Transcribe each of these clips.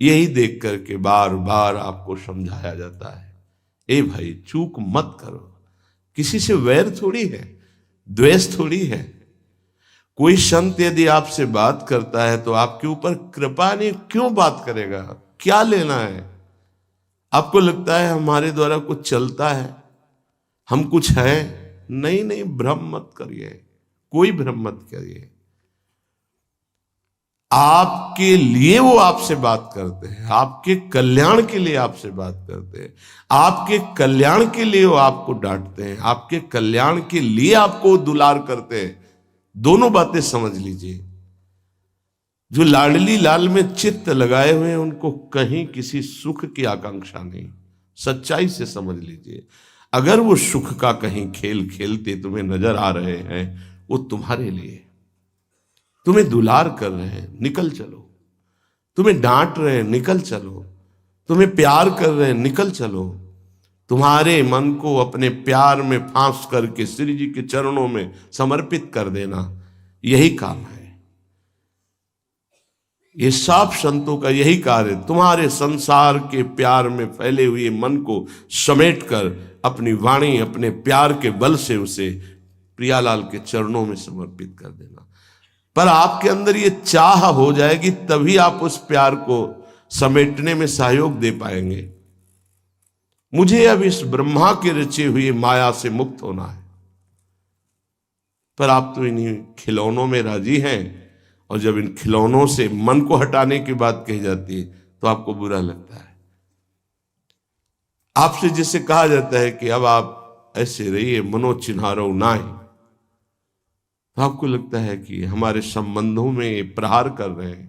यही देख करके बार बार आपको समझाया जाता है, ए भाई चूक मत करो। किसी से वैर थोड़ी है, द्वेष थोड़ी है। कोई संत यदि आपसे बात करता है तो आपके ऊपर कृपा नहीं, क्यों बात करेगा? क्या लेना है? आपको लगता है हमारे द्वारा कुछ चलता है, हम कुछ है? नहीं नहीं, भ्रम मत करिए, कोई भ्रम मत करिए। आपके लिए वो आपसे बात करते हैं, आपके कल्याण के लिए आपसे बात करते हैं, आपके कल्याण के लिए वो आपको डांटते हैं, आपके कल्याण के लिए आपको दुलार करते हैं। दोनों बातें समझ लीजिए। जो लाडली लाल में चित्त लगाए हुए हैं उनको कहीं किसी सुख की आकांक्षा नहीं। सच्चाई से समझ लीजिए। अगर वो सुख का कहीं खेल खेलते तुम्हें नजर आ रहे हैं, वो तुम्हारे लिए, तुम्हें दुलार कर रहे हैं, निकल चलो। तुम्हें डांट रहे हैं, निकल चलो। तुम्हें प्यार कर रहे हैं, निकल चलो। तुम्हारे मन को अपने प्यार में फांस करके श्री जी के चरणों में समर्पित कर देना, यही काम है। ये सब संतों का यही कार्य, तुम्हारे संसार के प्यार में फैले हुए मन को समेटकर अपनी वाणी, अपने प्यार के बल से उसे प्रियालाल के चरणों में समर्पित कर देना। पर आपके अंदर ये चाह हो जाएगी, तभी आप उस प्यार को समेटने में सहयोग दे पाएंगे। मुझे अब इस ब्रह्मा के रचे हुए माया से मुक्त होना है। पर आप तो इन्हीं खिलौनों में राजी हैं, और जब इन खिलौनों से मन को हटाने की बात कही जाती है तो आपको बुरा लगता है। आपसे जिसे कहा जाता है कि अब आप ऐसे रहिए, मनोचिन्हारो नाय, तो आपको लगता है कि हमारे संबंधों में प्रहार कर रहे हैं।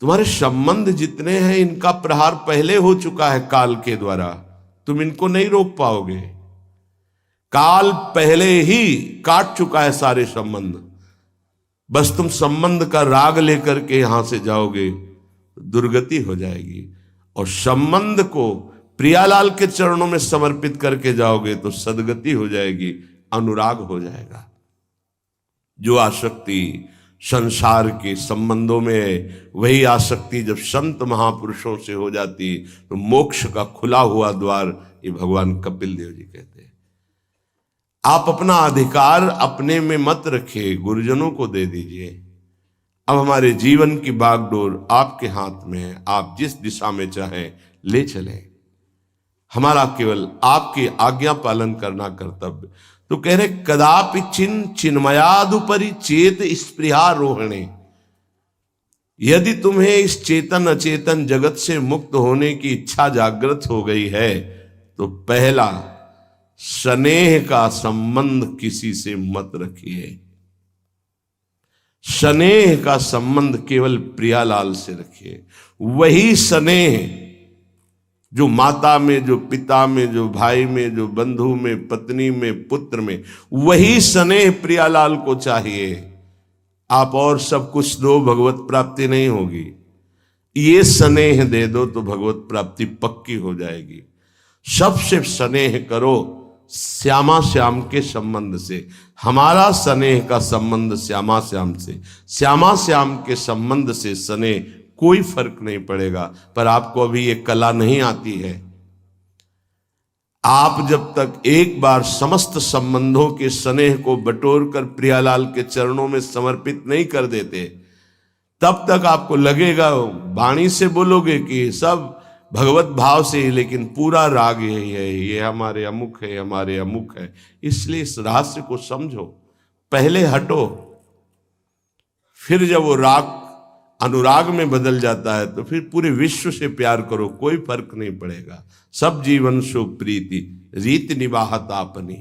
तुम्हारे संबंध जितने हैं इनका प्रहार पहले हो चुका है काल के द्वारा, तुम इनको नहीं रोक पाओगे। काल पहले ही काट चुका है सारे संबंध। बस तुम संबंध का राग लेकर के यहां से जाओगे, दुर्गति हो जाएगी। और संबंध को प्रियालाल के चरणों में समर्पित करके जाओगे तो सदगति हो जाएगी, अनुराग हो जाएगा। जो आसक्ति संसार के संबंधों में है, वही आसक्ति जब संत महापुरुषों से हो जाती तो मोक्ष का खुला हुआ द्वार, ये भगवान कपिल देव जी कहते हैं। आप अपना अधिकार अपने में मत रखिए, गुरुजनों को दे दीजिए। अब हमारे जीवन की बागडोर आपके हाथ में है, आप जिस दिशा में चाहें ले चलें। हमारा केवल आपकी आज्ञा पालन करना कर्तव्य। तो कह रहे कदापि चिन्मयादुपरि चेत स्पृहा रोहिणी। यदि तुम्हें इस चेतन अचेतन जगत से मुक्त होने की इच्छा जागृत हो गई है तो पहला, स्नेह का संबंध किसी से मत रखिए। स्नेह का संबंध केवल प्रियालाल से रखिए। वही स्नेह जो माता में, जो पिता में, जो भाई में, जो बंधु में, पत्नी में, पुत्र में, वही स्नेह प्रियालाल को चाहिए। आप और सब कुछ दो, भगवत प्राप्ति नहीं होगी। ये स्नेह दे दो तो भगवत प्राप्ति पक्की हो जाएगी। सबसे स्नेह करो श्यामा श्याम के संबंध से। हमारा स्नेह का संबंध श्यामा श्याम से, श्यामा श्याम के संबंध से स्नेह कोई फर्क नहीं पड़ेगा। पर आपको अभी ये कला नहीं आती है। आप जब तक एक बार समस्त संबंधों के स्नेह को बटोर कर प्रियालाल के चरणों में समर्पित नहीं कर देते, तब तक आपको लगेगा, वाणी से बोलोगे कि सब भगवत भाव से ही, लेकिन पूरा राग यही है, ये हमारे अमुक है, हमारे अमुक है। इसलिए इस रहस्य को समझो, पहले हटो, फिर जब वो राग अनुराग में बदल जाता है तो फिर पूरे विश्व से प्यार करो, कोई फर्क नहीं पड़ेगा। सब जीवन सो प्रीति रीति निवाहत आपनी,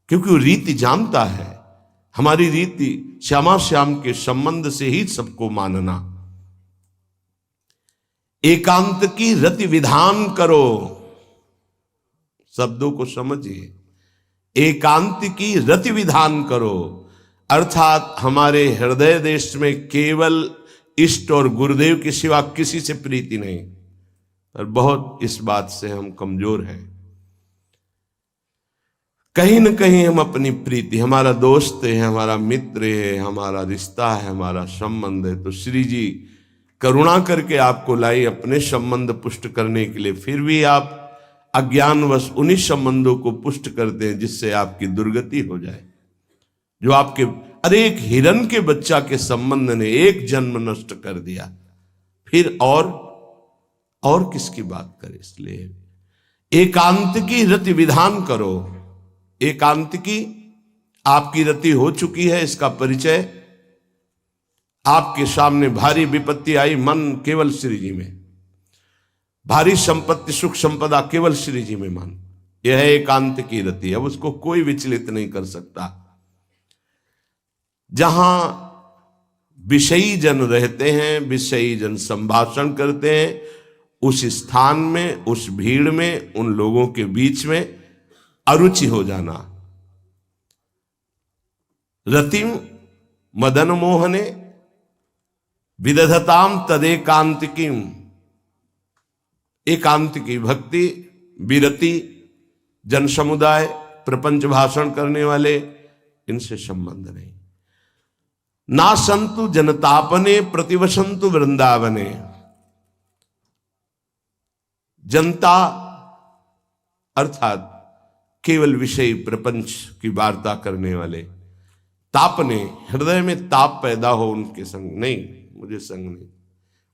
क्योंकि वो रीति जानता है। हमारी रीति श्यामा श्याम के संबंध से ही सबको मानना। एकांत की रति विधान करो, शब्दों को समझिए। एकांत की रति विधान करो, अर्थात हमारे हृदय देश में केवल इष्ट और गुरुदेव के सिवा किसी से प्रीति नहीं। पर बहुत इस बात से हम कमजोर हैं। कहीं न कहीं हम अपनी प्रीति, हमारा दोस्त है, हमारा मित्र है, हमारा रिश्ता है, हमारा संबंध है, तो श्री जी करुणा करके आपको लाई अपने संबंध पुष्ट करने के लिए, फिर भी आप अज्ञानवश उन्हीं संबंधों को पुष्ट करते हैं जिससे आपकी दुर्गति हो जाए। जो आपके अरे एक हिरन के बच्चा के संबंध ने एक जन्म नष्ट कर दिया, फिर और किसकी बात करें। इसलिए एकांत की रति विधान करो। एकांत की आपकी रति हो चुकी है, इसका परिचय आपके सामने भारी विपत्ति आई, मन केवल श्री जी में, भारी संपत्ति सुख संपदा केवल श्री जी में मन, यह है एकांत की रति। अब उसको कोई विचलित नहीं कर सकता। जहां विषयी जन रहते हैं, विषयी जन संभाषण करते हैं, उस स्थान में, उस भीड़ में, उन लोगों के बीच में अरुचि हो जाना। रतिम मदन मोहने विदधताम तदेकांतिकीम। एकांत की भक्ति, विरति, जन समुदाय, प्रपंच भाषण करने वाले, इनसे संबंध नहीं। ना संतु जनतापने प्रतिवसंतु वृंदावने। जनता अर्थात केवल विषय प्रपंच की वार्ता करने वाले, तापने, हृदय में ताप पैदा हो उनके संग नहीं, मुझे संग नहीं।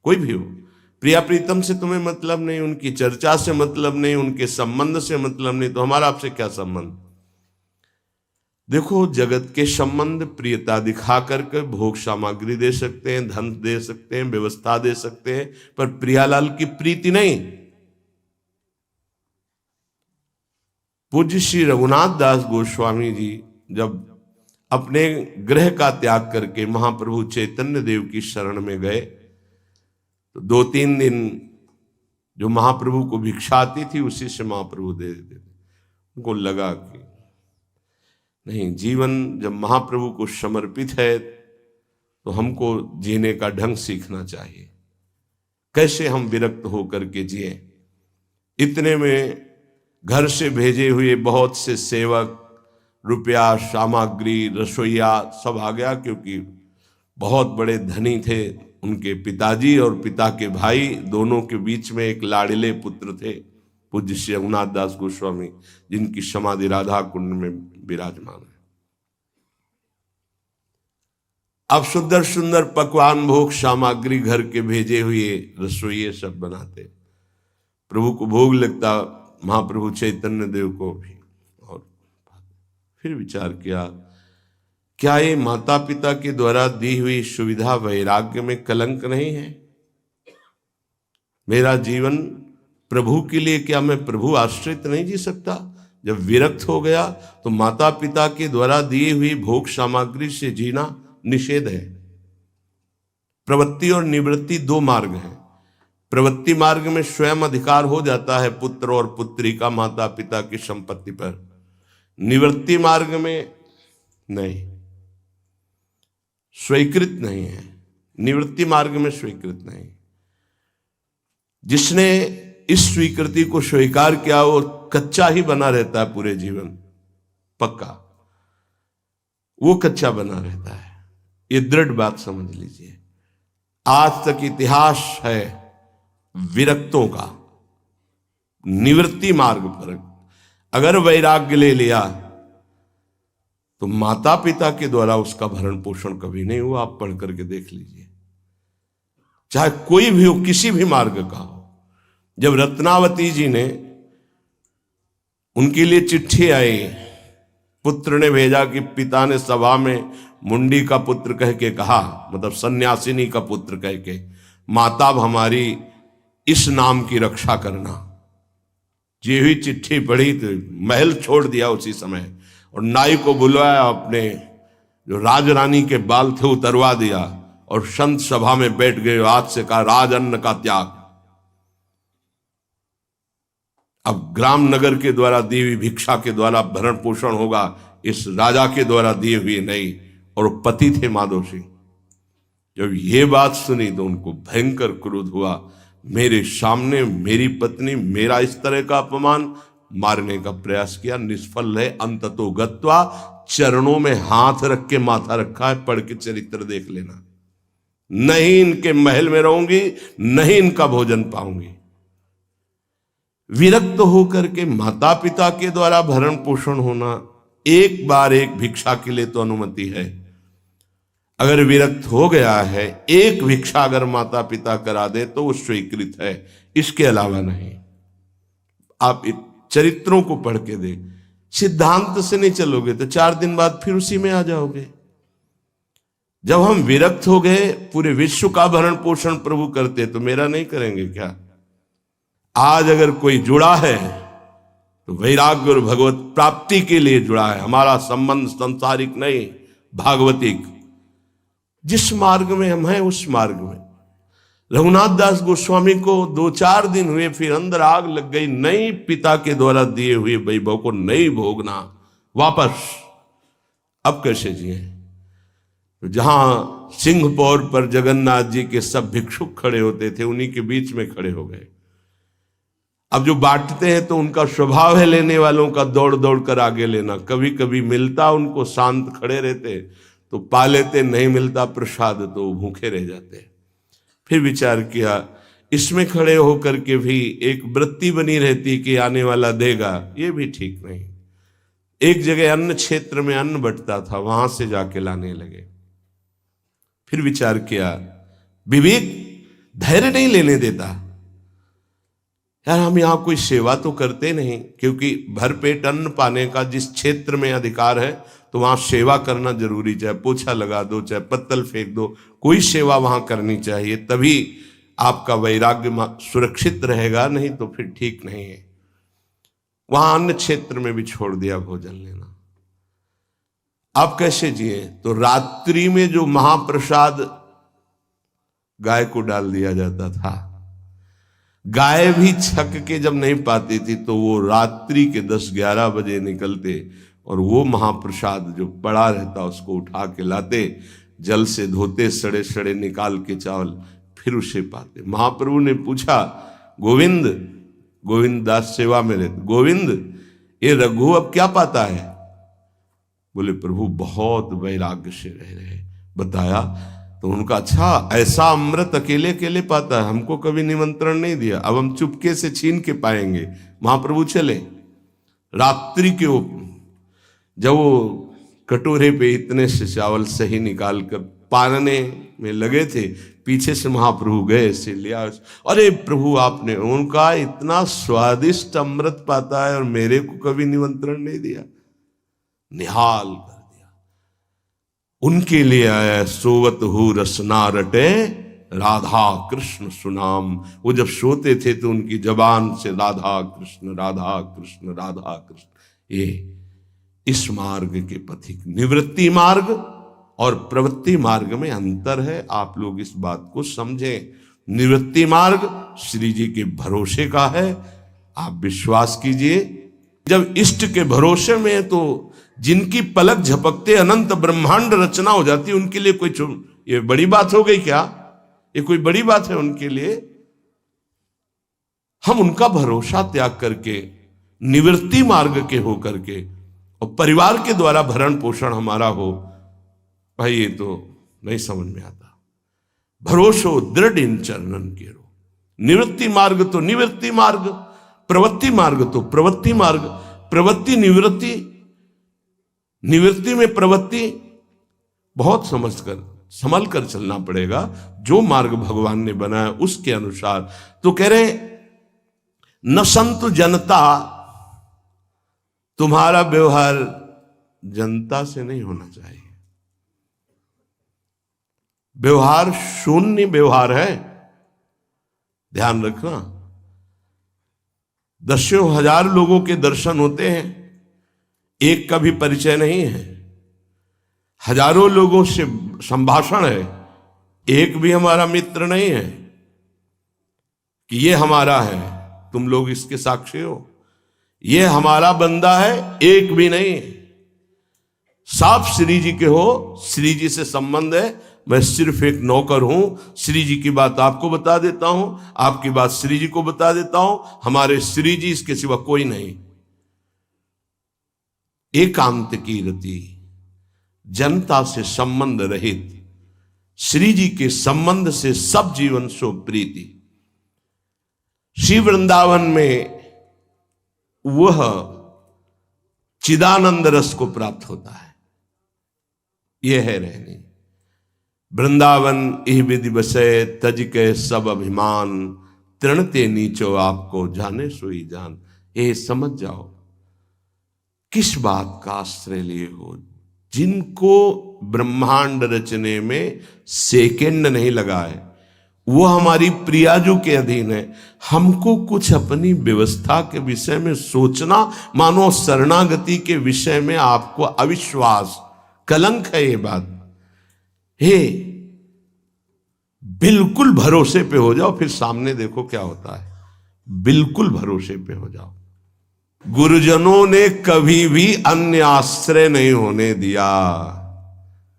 कोई भी हो, प्रिया प्रीतम से तुम्हें मतलब नहीं, उनकी चर्चा से मतलब नहीं, उनके संबंध से मतलब नहीं, तो हमारा आपसे क्या संबंध। देखो, जगत के संबंध प्रियता दिखा करके भोग सामग्री दे सकते हैं, धन दे सकते हैं, व्यवस्था दे सकते हैं, पर प्रियालाल की प्रीति नहीं। पूज्य श्री रघुनाथ दास गोस्वामी जी जब अपने गृह का त्याग करके महाप्रभु चैतन्य देव की शरण में गए, तो 2-3 दिन जो महाप्रभु को भिक्षा आती थी उसी से महाप्रभु दे देते थे। उनको लगा कि नहीं, जीवन जब महाप्रभु को समर्पित है तो हमको जीने का ढंग सीखना चाहिए, कैसे हम विरक्त होकर के जिए। इतने में घर से भेजे हुए बहुत से सेवक, रुपया, सामग्री, रसोईया सब आ गया, क्योंकि बहुत बड़े धनी थे उनके पिताजी, और पिता के भाई दोनों के बीच में एक लाड़िले पुत्र थे पूज्य श्री रघुनाथ दास गोस्वामी, जिनकी समाधि राधा कुंड में विराजमान है। अब सुंदर सुंदर पकवान, भोग सामग्री घर के भेजे हुए रसोइये सब बनाते, प्रभु को भोग लगता, महाप्रभु चैतन्य देव को भी। और फिर विचार किया, क्या ये माता पिता के द्वारा दी हुई सुविधा वैराग्य में कलंक नहीं है। मेरा जीवन प्रभु के लिए, क्या मैं प्रभु आश्रित नहीं जी सकता। जब विरक्त हो गया तो माता पिता के द्वारा दी हुई भोग सामग्री से जीना निषेध है। प्रवृत्ति और निवृत्ति 2 मार्ग हैं। प्रवृत्ति मार्ग में स्वयं अधिकार हो जाता है पुत्र और पुत्री का माता पिता की संपत्ति पर, निवृत्ति मार्ग में नहीं, स्वीकृत नहीं है। निवृत्ति मार्ग में स्वीकृत नहीं। जिसने इस स्वीकृति को स्वीकार किया वो कच्चा ही बना रहता है पूरे जीवन, पक्का वो कच्चा बना रहता है। ये दृढ़ बात समझ लीजिए। आज तक इतिहास है विरक्तों का। निवृत्ति मार्ग पर अगर वैराग्य ले लिया तो माता पिता के द्वारा उसका भरण पोषण कभी नहीं हुआ। आप पढ़ करके देख लीजिए, चाहे कोई भी हो, किसी भी मार्ग का हो। जब रत्नावती जी ने, उनके लिए चिट्ठी आई, पुत्र ने भेजा कि पिता ने सभा में मुंडी का पुत्र कह के कहा, मतलब सन्यासिनी का पुत्र कह के, माता हमारी इस नाम की रक्षा करना। ये हुई चिट्ठी पढ़ी तो महल छोड़ दिया उसी समय, और नाई को बुलवाया, अपने जो राजरानी के बाल थे उतरवा दिया, और संत सभा में बैठ गए। आज से कहा राज अन्न का त्याग। अब ग्राम नगर के द्वारा दी हुई भिक्षा के द्वारा भरण पोषण होगा, इस राजा के द्वारा दिए हुए नहीं। और पति थे माधव सिंह। जब ये बात सुनी तो उनको भयंकर क्रोध हुआ। मेरे सामने मेरी पत्नी, मेरा इस तरह का अपमान, मारने का प्रयास किया, निष्फल है। अंततो गत्वा, चरणों में हाथ रख के माथा रखा है, पढ़ के चरित्र देख लेना। नहीं इनके महल में रहूंगी, नहीं इनका भोजन पाऊंगी। विरक्त होकर के माता पिता के द्वारा भरण पोषण होना, एक बार एक भिक्षा के लिए तो अनुमति है। अगर विरक्त हो गया है, एक भिक्षा अगर माता पिता करा दे तो वो स्वीकृत है, इसके अलावा नहीं। आप चरित्रों को पढ़ के दे, सिद्धांत से नहीं चलोगे तो 4 दिन बाद फिर उसी में आ जाओगे। जब हम विरक्त हो गए, पूरे विश्व का भरण पोषण प्रभु करते, तो मेरा नहीं करेंगे क्या? आज अगर कोई जुड़ा है तो वैराग्य और भगवत प्राप्ति के लिए जुड़ा है। हमारा संबंध संसारिक नहीं, भागवतिक। जिस मार्ग में हम हैं उस मार्ग में। रघुनाथ दास गोस्वामी को 2-4 दिन हुए, फिर अंदर आग लग गई, नहीं पिता के द्वारा दिए हुए वैभव को नहीं भोगना, वापस। अब कैसे जिए? तो जहां सिंहपौर पर जगन्नाथ जी के सब भिक्षुक खड़े होते थे, उन्हीं के बीच में खड़े हो गए। अब जो बांटते हैं तो उनका स्वभाव है लेने वालों का दौड़ दौड़ कर आगे लेना। कभी कभी मिलता उनको, शांत खड़े रहते तो पा लेते, नहीं मिलता प्रसाद तो भूखे रह जाते। फिर विचार किया, इसमें खड़े होकर के भी एक वृत्ति बनी रहती कि आने वाला देगा, ये भी ठीक नहीं। एक जगह अन्न क्षेत्र में अन्न बंटता था, वहां से जाके लाने लगे। फिर विचार किया, विवेक धैर्य नहीं लेने देता। यार हम यहां कोई सेवा तो करते नहीं, क्योंकि भरपेट अन्न पाने का जिस क्षेत्र में अधिकार है तो वहां सेवा करना जरूरी। चाहे पोछा लगा दो, चाहे पत्तल फेंक दो, कोई सेवा वहां करनी चाहिए, तभी आपका वैराग्य सुरक्षित रहेगा, नहीं तो फिर ठीक नहीं है। वहां अन्य क्षेत्र में भी छोड़ दिया भोजन लेना। आप कैसे जिए? तो रात्रि में जो महाप्रसाद गाय को डाल दिया जाता था, गाय भी छक के जब नहीं पाती थी तो वो रात्रि के 10-11 बजे निकलते और वो महाप्रसाद जो पड़ा रहता उसको उठा के लाते, जल से धोते, सड़े सड़े निकाल के चावल, फिर उसे पाते। महाप्रभु ने पूछा, गोविंद, गोविंद दास सेवा में रहते, गोविंद ये रघु अब क्या पाता है? बोले प्रभु बहुत वैराग्य से रह रहे। बताया तो उनका, अच्छा ऐसा अमृत अकेले अकेले पाता है, हमको कभी निमंत्रण नहीं दिया, अब हम चुपके से छीन के पाएंगे। महाप्रभु चले रात्रि के जब वो कटोरे पे इतने से चावल सही निकाल कर पानने में लगे थे, पीछे से महाप्रभु गए से लिया। अरे प्रभु आपने, उनका इतना स्वादिष्ट अमृत पाता है और मेरे को कभी निमंत्रण नहीं दिया, निहाल कर दिया। उनके लिए आया सोवत हु रसना रटे राधा कृष्ण सुनाम। वो जब सोते थे तो उनकी जबान से राधा कृष्ण राधा कृष्ण राधा कृष्ण। ये इस मार्ग के पथिक, निवृत्ति मार्ग और प्रवृत्ति मार्ग में अंतर है। आप लोग इस बात को समझें। निवृत्ति मार्ग श्री जी के भरोसे का है, आप विश्वास कीजिए। जब इष्ट के भरोसे में है तो जिनकी पलक झपकते अनंत ब्रह्मांड रचना हो जाती है, उनके लिए कोई ये बड़ी बात हो गई क्या? ये कोई बड़ी बात है उनके लिए? हम उनका भरोसा त्याग करके निवृत्ति मार्ग के हो करके और परिवार के द्वारा भरण पोषण हमारा हो, भाई ये तो नहीं समझ में आता। भरोसो दृढ़ इन चरणन के रो। निवृत्ति मार्ग तो निवृत्ति मार्ग, प्रवृत्ति मार्ग तो प्रवृत्ति मार्ग। प्रवृत्ति निवृत्ति, निवृत्ति में प्रवृत्ति, बहुत समझकर संभल कर चलना पड़ेगा। जो मार्ग भगवान ने बनाया उसके अनुसार। तो कह रहे न संत जनता, तुम्हारा व्यवहार जनता से नहीं होना चाहिए। व्यवहार शून्य व्यवहार है, ध्यान रखना। दसियों हजार लोगों के दर्शन होते हैं, एक का भी परिचय नहीं है। हजारों लोगों से संभाषण है, एक भी हमारा मित्र नहीं है कि ये हमारा है, तुम लोग इसके साक्षी हो। ये हमारा बंदा है, एक भी नहीं। साफ श्री जी के हो, श्री जी से संबंध है, मैं सिर्फ एक नौकर हूं। श्री जी की बात आपको बता देता हूं, आपकी बात श्री जी को बता देता हूं। हमारे श्री जी, इसके सिवा कोई नहीं। एकांत की रति, जनता से संबंध रहित, श्री जी के संबंध से सब जीवन सो प्रीति। श्री वृंदावन में वह चिदानंद रस को प्राप्त होता है। यह है रहनी। वृंदावन इह विधि बसे तज के सब अभिमान, तृणते नीचो आपको जाने सोई जान। ये समझ जाओ किस बात का आश्रय लिए हो। जिनको ब्रह्मांड रचने में सेकंड नहीं लगा है, वो हमारी प्रियाजू के अधीन है। हमको कुछ अपनी व्यवस्था के विषय में सोचना, मानो शरणागति के विषय में आपको अविश्वास, कलंक है ये बात। हे, बिल्कुल भरोसे पे हो जाओ, फिर सामने देखो क्या होता है। बिल्कुल भरोसे पे हो जाओ। गुरुजनों ने कभी भी अन्य आश्रय नहीं होने दिया,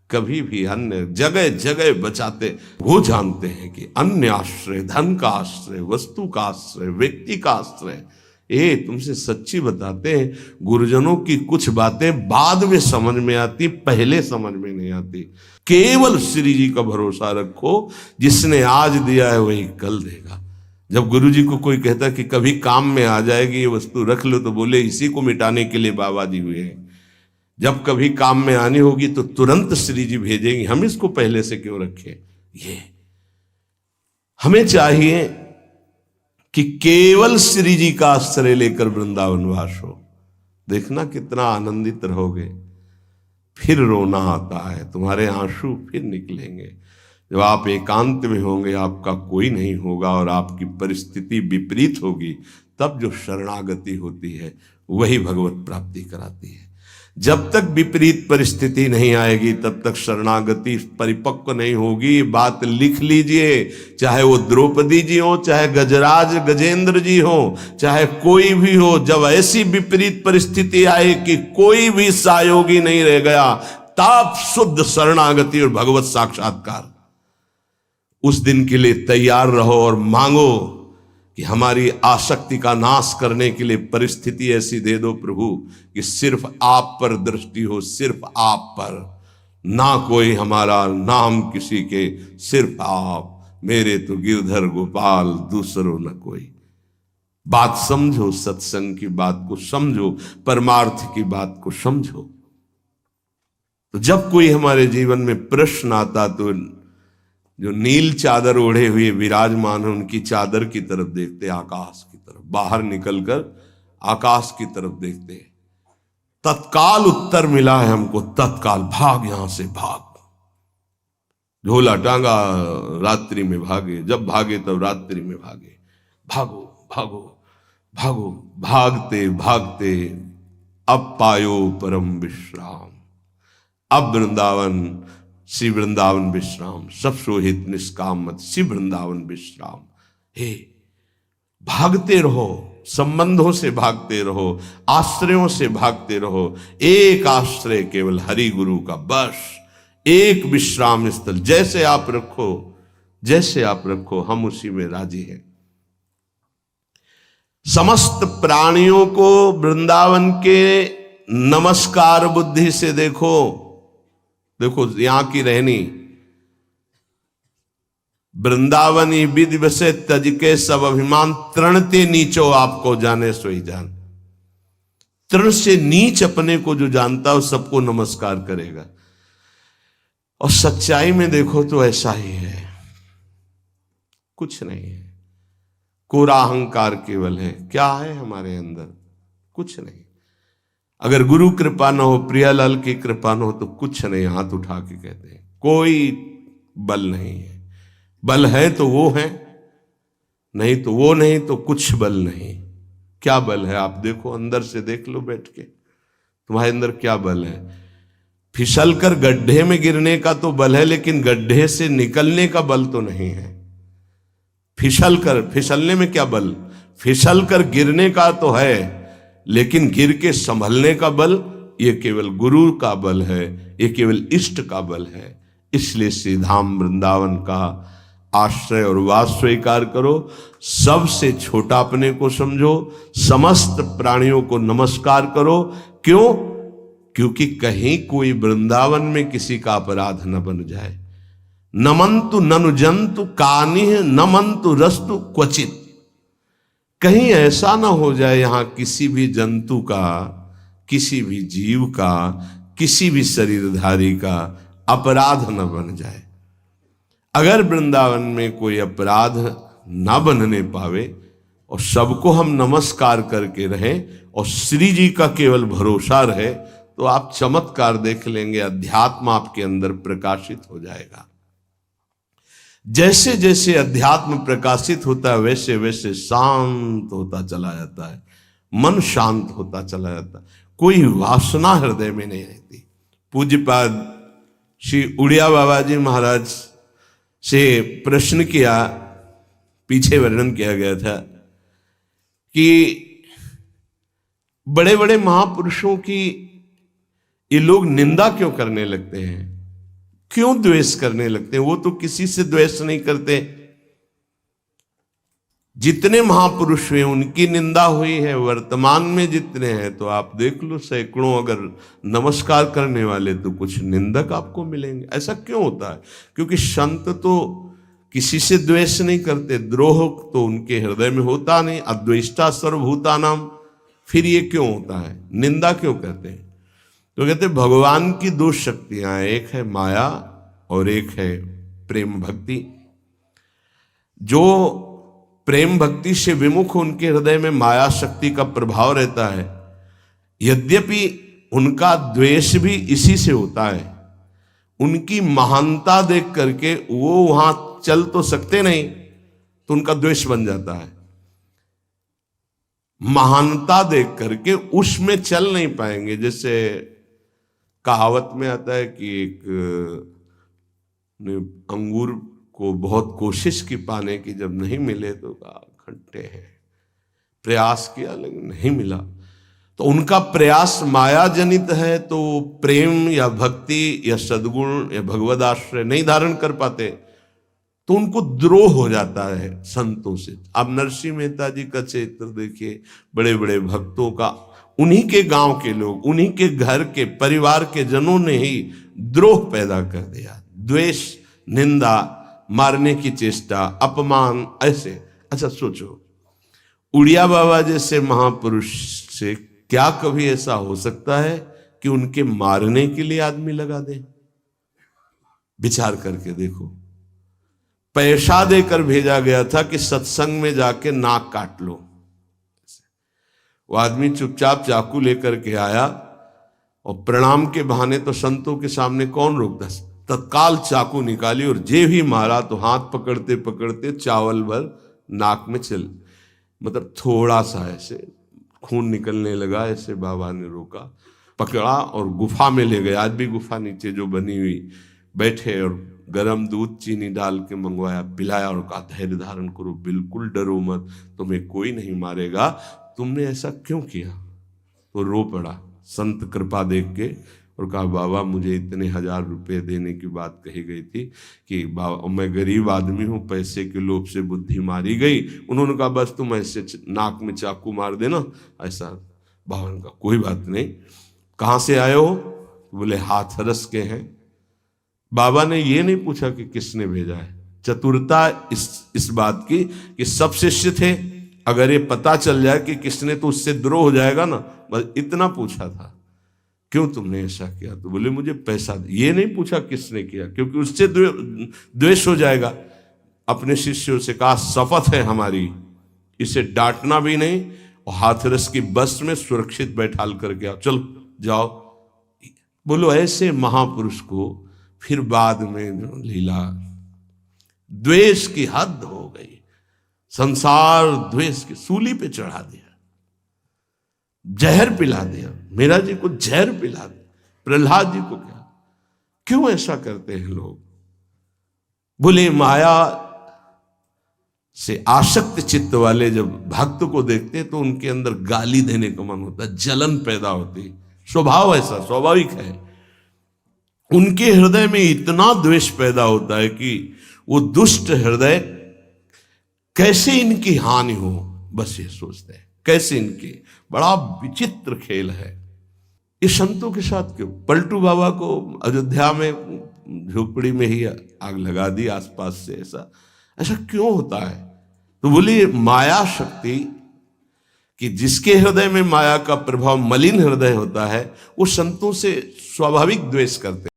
कभी भी अन्य जगह जगह बचाते। वो जानते हैं कि अन्य आश्रय, धन का आश्रय, वस्तु का आश्रय, व्यक्ति का आश्रय, ये तुमसे सच्ची बताते हैं, गुरुजनों की कुछ बातें बाद में समझ में आती, पहले समझ में नहीं आती। केवल श्री जी का भरोसा रखो, जिसने आज दिया है वही कल देगा। जब गुरु जी को कोई कहता कि कभी काम में आ जाएगी ये वस्तु, रख लो, तो बोले इसी को मिटाने के लिए बाबा जी हुए हैं। जब कभी काम में आनी होगी तो तुरंत श्री जी भेजेंगे, हम इसको पहले से क्यों रखें। ये हमें चाहिए कि केवल श्री जी का आश्रय लेकर वृंदावन वास हो। देखना कितना आनंदित रहोगे। फिर रोना आता है, तुम्हारे आंसू फिर निकलेंगे। जब आप एकांत में होंगे, आपका कोई नहीं होगा और आपकी परिस्थिति विपरीत होगी, तब जो शरणागति होती है वही भगवत प्राप्ति कराती है। जब तक विपरीत परिस्थिति नहीं आएगी तब तक शरणागति परिपक्व नहीं होगी। बात लिख लीजिए, चाहे वो द्रौपदी जी हो, चाहे गजराज गजेंद्र जी हो, चाहे कोई भी हो, जब ऐसी विपरीत परिस्थिति आए कि कोई भी सहयोगी नहीं रह गया, तब शुद्ध शरणागति और भगवत साक्षात्कार। उस दिन के लिए तैयार रहो और मांगो कि हमारी आसक्ति का नाश करने के लिए परिस्थिति ऐसी दे दो प्रभु कि सिर्फ आप पर दृष्टि हो, सिर्फ आप पर, ना कोई हमारा, ना हम किसी के, सिर्फ आप। मेरे तो गिरधर गोपाल, दूसरों न कोई। बात समझो, सत्संग की बात को समझो, परमार्थ की बात को समझो। तो जब कोई हमारे जीवन में प्रश्न आता तो जो नील चादर ओढ़े हुए विराजमान है, उनकी चादर की तरफ देखते, आकाश की तरफ, बाहर निकलकर आकाश की तरफ देखते। तत्काल उत्तर मिला है हमको, तत्काल भाग, यहां से भाग। झोला टांगा, रात्रि में भागे, जब भागे तब रात्रि में भागे। भागो भागो भागो, भागते भागते अब पायो परम विश्राम। अब वृंदावन, श्री वृंदावन विश्राम, सब सोहित निष्काम मत, श्री वृंदावन विश्राम। हे, भागते रहो, संबंधों से भागते रहो, आश्रयों से भागते रहो। एक आश्रय केवल हरि गुरु का, बस एक विश्राम स्थल। जैसे आप रखो, जैसे आप रखो, हम उसी में राजी हैं। समस्त प्राणियों को वृंदावन के नमस्कार बुद्धि से देखो। देखो यहां की रहनी, वृंदावनी विधि बसे तज के सब अभिमान, तृणते नीचो आपको जाने सोई जान। तृण से नीच अपने को जो जानता है सबको नमस्कार करेगा। और सच्चाई में देखो तो ऐसा ही है, कुछ नहीं है। कोरा अहंकार केवल है। क्या है हमारे अंदर? कुछ नहीं। अगर गुरु कृपा न हो, प्रियालाल की कृपा न हो, तो कुछ नहीं। हाथ उठा के कहते हैं कोई बल नहीं है। बल है तो वो है, नहीं तो वो नहीं, तो कुछ बल नहीं। क्या बल है? आप देखो, अंदर से देख लो बैठ के, तुम्हारे अंदर क्या बल है। फिसल कर गड्ढे में गिरने का तो बल है, लेकिन गड्ढे से निकलने का बल तो नहीं है। फिसलने में क्या बल? फिसल कर गिरने का तो है, लेकिन गिर के संभलने का बल, ये केवल गुरु का बल है, ये केवल इष्ट का बल है। इसलिए श्री धाम वृंदावन का आश्रय और वास स्वीकार करो। सबसे छोटा अपने को समझो, समस्त प्राणियों को नमस्कार करो। क्यों? क्योंकि कहीं कोई वृंदावन में किसी का अपराध न बन जाए। नमंतु ननु जंतु कानिह नमंतु रस्तु क्वचित। कहीं ऐसा ना हो जाए यहां किसी भी जंतु का, किसी भी जीव का, किसी भी शरीरधारी का अपराध न बन जाए। अगर वृंदावन में कोई अपराध ना बनने पावे और सबको हम नमस्कार करके रहें और श्री जी का केवल भरोसा रहे, तो आप चमत्कार देख लेंगे, अध्यात्म आपके अंदर प्रकाशित हो जाएगा। जैसे जैसे अध्यात्म प्रकाशित होता है वैसे वैसे शांत होता चला जाता है, मन शांत होता चला जाता है, कोई वासना हृदय में नहीं रहती। पूज्यपाद श्री उड़िया बाबा जी महाराज से प्रश्न किया, पीछे वर्णन किया गया था कि बड़े बड़े महापुरुषों की ये लोग निंदा क्यों करने लगते हैं, क्यों द्वेष करने लगते हैं? वो तो किसी से द्वेष नहीं करते। जितने महापुरुष हुए उनकी निंदा हुई है, वर्तमान में जितने हैं तो आप देख लो सैकड़ों अगर नमस्कार करने वाले तो कुछ निंदक आपको मिलेंगे। ऐसा क्यों होता है? क्योंकि संत तो किसी से द्वेष नहीं करते, द्रोह तो उनके हृदय में होता नहीं, अद्वेष्टा सर्वभूतानाम। फिर ये क्यों होता है, निंदा क्यों करते हैं? तो कहते भगवान की दो शक्तियां हैं, एक है माया और एक है प्रेम भक्ति। जो प्रेम भक्ति से विमुख उनके हृदय में माया शक्ति का प्रभाव रहता है, यद्यपि उनका द्वेष भी इसी से होता है। उनकी महानता देख करके वो वहां चल तो सकते नहीं, तो उनका द्वेष बन जाता है। महानता देख करके उसमें चल नहीं पाएंगे। जैसे कहावत में आता है कि एक अंगूर को बहुत कोशिश की पाने की, जब नहीं मिले तो कहा खट्टे हैं, प्रयास किया लेकिन नहीं मिला। तो उनका प्रयास माया जनित है, तो प्रेम या भक्ति या सद्गुण या भगवद आश्रय नहीं धारण कर पाते, तो उनको द्रोह हो जाता है संतों से। आप नरसिंह मेहता जी का चरित्र देखिए, बड़े बड़े भक्तों का उन्हीं के गांव के लोग, उन्हीं के घर के परिवार के जनों ने ही द्रोह पैदा कर दिया। द्वेष, निंदा, मारने की चेष्टा, अपमान, ऐसे। अच्छा सोचो, उड़िया बाबा जैसे महापुरुष से क्या कभी ऐसा हो सकता है कि उनके मारने के लिए आदमी लगा दे? विचार करके देखो। पैसा देकर भेजा गया था कि सत्संग में जाके नाक काट लो। वो आदमी चुपचाप चाकू लेकर के आया और प्रणाम के बहाने तो संतों के सामने कौन रोकता, तत्काल चाकू निकाली और जे भी मारा तो हाथ पकड़ते पकड़ते चावल भर नाक में चल, मतलब थोड़ा सा ऐसे खून निकलने लगा। ऐसे बाबा ने रोका, पकड़ा और गुफा में ले गए। आज भी गुफा नीचे जो बनी हुई, बैठे और गरम दूध चीनी डाल के मंगवाया, पिलाया और कहा धैर्य धारण करो, बिल्कुल डरो मत, तुम्हें कोई नहीं मारेगा, तुमने ऐसा क्यों किया? तो रो पड़ा संत कृपा देख के और कहा बाबा मुझे इतने 1000 रुपये देने की बात कही गई थी कि बाबा मैं गरीब आदमी हूँ, पैसे के लोभ से बुद्धि मारी गई। उन्होंने कहा बस तुम ऐसे नाक में चाकू मार देना। ऐसा बाबा ने कहा कोई बात नहीं, कहाँ से आए हो? बोले हाथरस के हैं। बाबा ने ये नहीं पूछा कि किसने भेजा है। चतुरता इस बात की कि सब शिष्य थे, अगर ये पता चल जाए कि किसने तो उससे द्रोह हो जाएगा ना, बस इतना पूछा था क्यों तुमने ऐसा किया? तो बोले मुझे पैसा दे। ये नहीं पूछा किसने किया, क्योंकि उससे द्वेष हो जाएगा। अपने शिष्यों से कहा शपथ है हमारी, इसे डांटना भी नहीं और हाथरस की बस में सुरक्षित बैठाल करके आओ, चलो जाओ। बोलो ऐसे महापुरुष को फिर बाद में लीला, द्वेष की हद हो गई, संसार द्वेष की सूली पे चढ़ा दिया, जहर पिला दिया। मेरा जी को जहर पिला दिया, प्रहलाद जी को क्या? क्यों ऐसा करते हैं लोग? बोले माया से आसक्त चित्त वाले जब भक्त को देखते तो उनके अंदर गाली देने का मन होता है, जलन पैदा होती, स्वभाव ऐसा स्वाभाविक है। उनके हृदय में इतना द्वेष पैदा होता है कि वो दुष्ट हृदय कैसे इनकी हानि हो, बस ये सोचते हैं कैसे इनकी। बड़ा विचित्र खेल है। इस संतों के साथ क्यों? पलटू बाबा को अयोध्या में झोपड़ी में ही आग लगा दी आसपास से। ऐसा ऐसा क्यों होता है? तो बोलिए माया शक्ति, कि जिसके हृदय में माया का प्रभाव, मलिन हृदय होता है, वो संतों से स्वाभाविक द्वेष करते हैं।